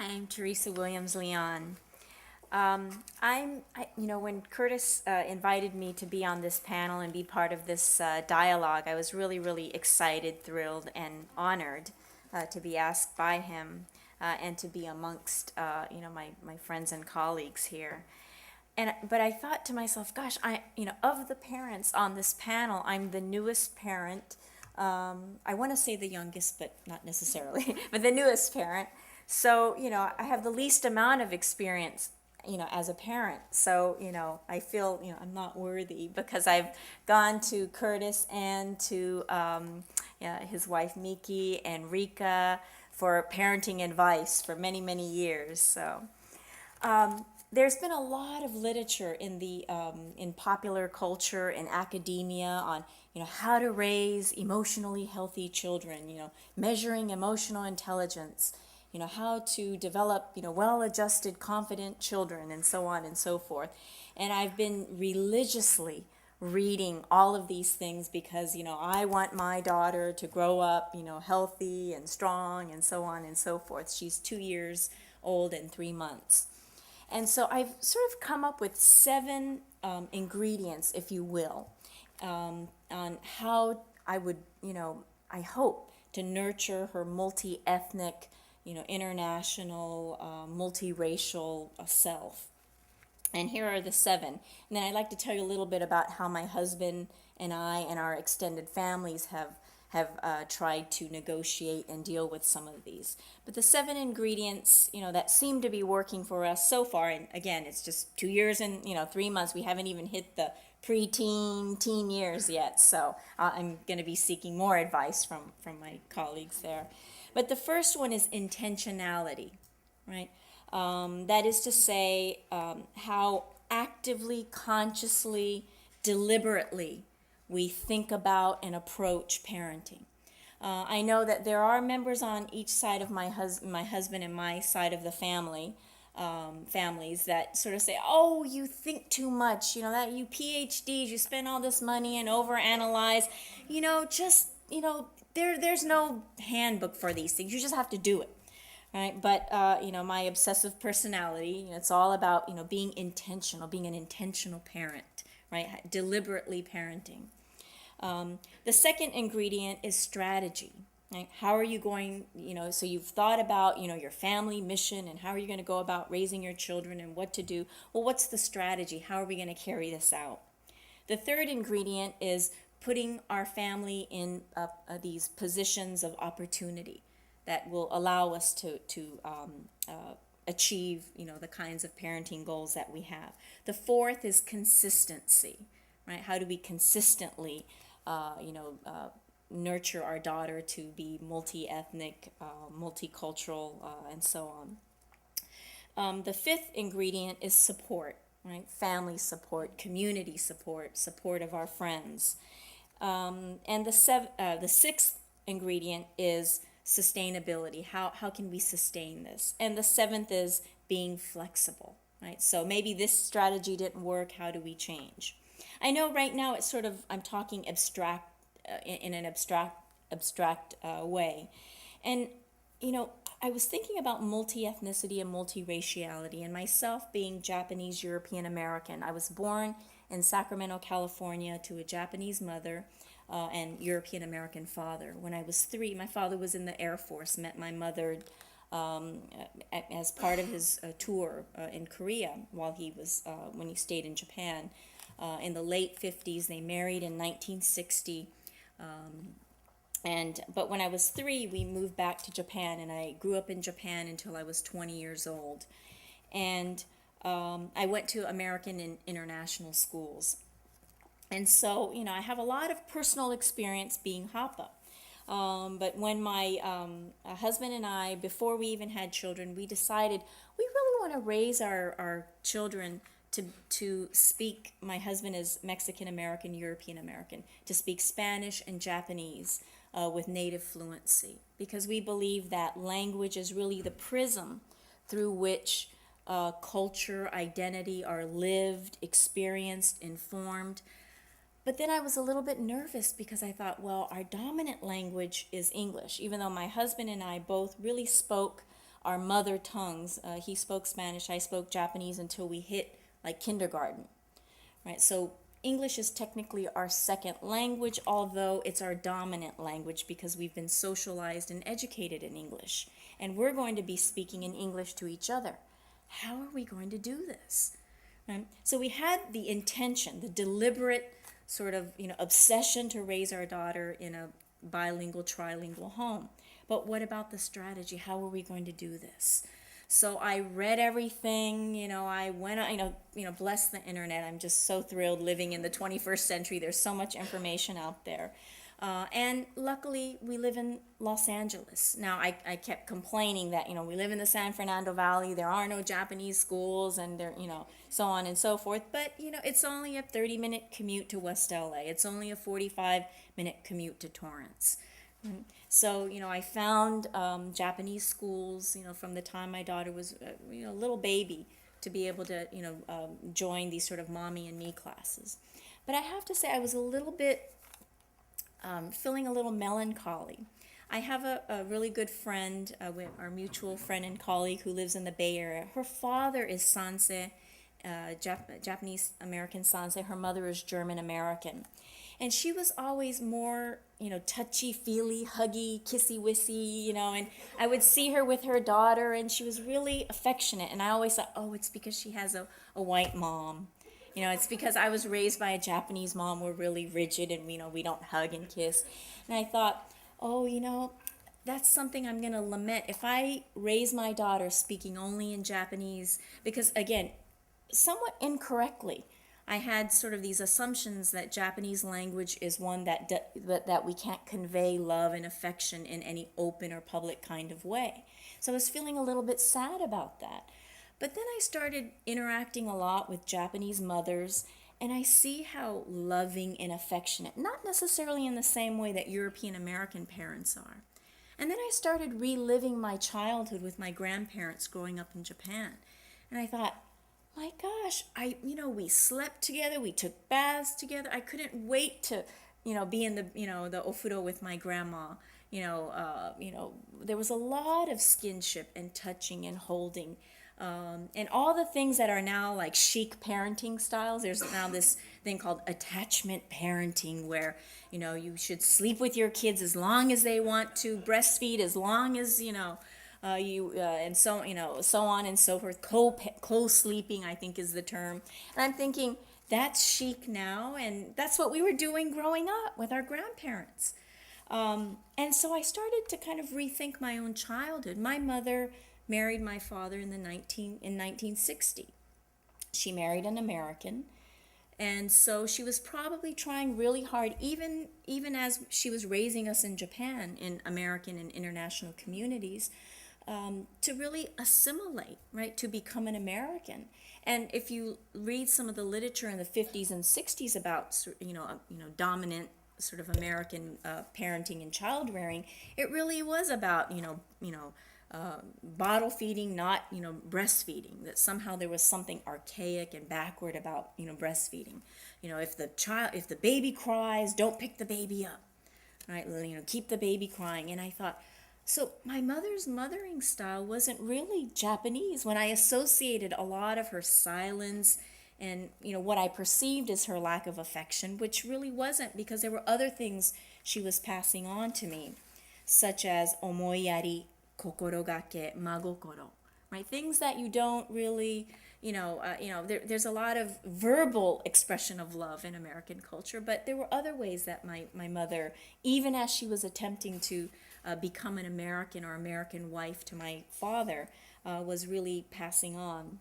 I'm Teresa Williams-Leon. When Curtis invited me to be on this panel and be part of this dialogue, I was really, really excited, thrilled, and honored to be asked by him and to be amongst, my friends and colleagues here. But I thought to myself, gosh, of the parents on this panel, I'm the newest parent. I want to say the youngest, but not necessarily, but the newest parent. So, I have the least amount of experience, as a parent. So, I feel, I'm not worthy because I've gone to Curtis and to his wife Miki and Rika for parenting advice for many, many years. So, there's been a lot of literature in popular culture and academia on how to raise emotionally healthy children, measuring emotional intelligence, how to develop well-adjusted, confident children, and so on and so forth. And I've been religiously reading all of these things because I want my daughter to grow up healthy and strong and so on and so forth. She's 2 years old and 3 months. And so I've sort of come up with 7 ingredients, if you will, on how I would, I hope to nurture her multi-ethnic, international, multiracial self. And here are the 7. And then I'd like to tell you a little bit about how my husband and I and our extended families have tried to negotiate and deal with some of these. But the 7 ingredients, that seem to be working for us so far, and again, it's just 2 years and 3 months. We haven't even hit the teen years yet. So I'm going to be seeking more advice from my colleagues there. But the first one is intentionality, right? That is to say, how actively, consciously, deliberately we think about and approach parenting. I know that there are members on each side of my husband and my side of the families that sort of say, "Oh, you think too much. That you PhDs, you spend all this money and overanalyze. There's no handbook for these things. You just have to do it." Right? But my obsessive personality, it's all about being intentional, being an intentional parent, right? Deliberately parenting. The second ingredient is strategy. Right? How are you going, so you've thought about, your family mission and how are you going to go about raising your children and what to do. Well, what's the strategy? How are we going to carry this out? The third ingredient is putting our family in these positions of opportunity that will allow us to achieve, the kinds of parenting goals that we have. The fourth is consistency, right? How do we consistently nurture our daughter to be multi-ethnic, multicultural, and so on. The fifth ingredient is support, right? Family support, community support, support of our friends. And the sixth ingredient is sustainability. How can we sustain this? And the seventh is being flexible, right? So maybe this strategy didn't work. How do we change? I know right now it's sort of, I'm talking abstract, in an abstract way. And, I was thinking about multi-ethnicity and multi-raciality, and myself being Japanese European American. I was born in Sacramento, California to a Japanese mother and European American father. When I was 3, my father was in the Air Force, met my mother as part of his tour in Korea while when he stayed in Japan. In the late 50s, they married in 1960. But when I was 3, we moved back to Japan, and I grew up in Japan until I was 20 years old. And I went to American and international schools. And so, I have a lot of personal experience being Hapa. But when my husband and I, before we even had children, we decided we really want to raise our children to speak. My husband is Mexican American, European American, to speak Spanish and Japanese with native fluency, because we believe that language is really the prism through which culture, identity are lived, experienced, informed. But then I was a little bit nervous because I thought, well, our dominant language is English, even though my husband and I both really spoke our mother tongues. He spoke Spanish, I spoke Japanese until we hit like kindergarten, right? So English is technically our second language, although it's our dominant language because we've been socialized and educated in English. And we're going to be speaking in English to each other. How are we going to do this? Right? So we had the intention, the deliberate sort of, obsession to raise our daughter in a bilingual, trilingual home. But what about the strategy? How are we going to do this? So I read everything, I went, bless the internet. I'm just so thrilled living in the 21st century. There's so much information out there. And luckily, we live in Los Angeles. Now, I kept complaining that, we live in the San Fernando Valley. There are no Japanese schools and there, so on and so forth. But, it's only a 30-minute commute to West LA. It's only a 45-minute commute to Torrance. So, I found Japanese schools, from the time my daughter was, a little baby to be able to, join these sort of mommy and me classes. But I have to say I was a little bit feeling a little melancholy. I have a really good friend, our mutual friend and colleague who lives in the Bay Area. Her father is Sansei, Japanese American Sansei. Her mother is German American. And she was always more, touchy-feely, huggy, kissy-wissy, and I would see her with her daughter, and she was really affectionate. And I always thought, oh, it's because she has a white mom. It's because I was raised by a Japanese mom. We're really rigid, and, we don't hug and kiss. And I thought, oh, that's something I'm going to lament. If I raise my daughter speaking only in Japanese, because, again, somewhat incorrectly, I had sort of these assumptions that Japanese language is one that we can't convey love and affection in any open or public kind of way. So I was feeling a little bit sad about that. But then I started interacting a lot with Japanese mothers, and I see how loving and affectionate, not necessarily in the same way that European American parents are. And then I started reliving my childhood with my grandparents growing up in Japan. And I thought, my gosh, we slept together, we took baths together. I couldn't wait to, be in the, the ofuro with my grandma. There was a lot of skinship and touching and holding. And all the things that are now like chic parenting styles. There's now this thing called attachment parenting where, you should sleep with your kids as long as they want to, breastfeed as long as, and so on and so forth. Co-sleeping, I think, is the term. And I'm thinking, that's chic now, and that's what we were doing growing up with our grandparents. And so I started to kind of rethink my own childhood. My mother married my father in 1960. She married an American, and so she was probably trying really hard, even as she was raising us in Japan, in American and international communities, to really assimilate, right, to become an American. And if you read some of the literature in the 50s and 60s about, dominant sort of American parenting and child rearing, it really was about, bottle feeding, not, breastfeeding, that somehow there was something archaic and backward about, breastfeeding. If the baby cries, don't pick the baby up, right? Keep the baby crying. And I thought, so my mother's mothering style wasn't really Japanese when I associated a lot of her silence and, what I perceived as her lack of affection, which really wasn't, because there were other things she was passing on to me, such as omoiyari, kokorogake, magokoro, right? Things that you don't really, there's a lot of verbal expression of love in American culture, but there were other ways that my mother, even as she was attempting to become an American or American wife to my father, was really passing on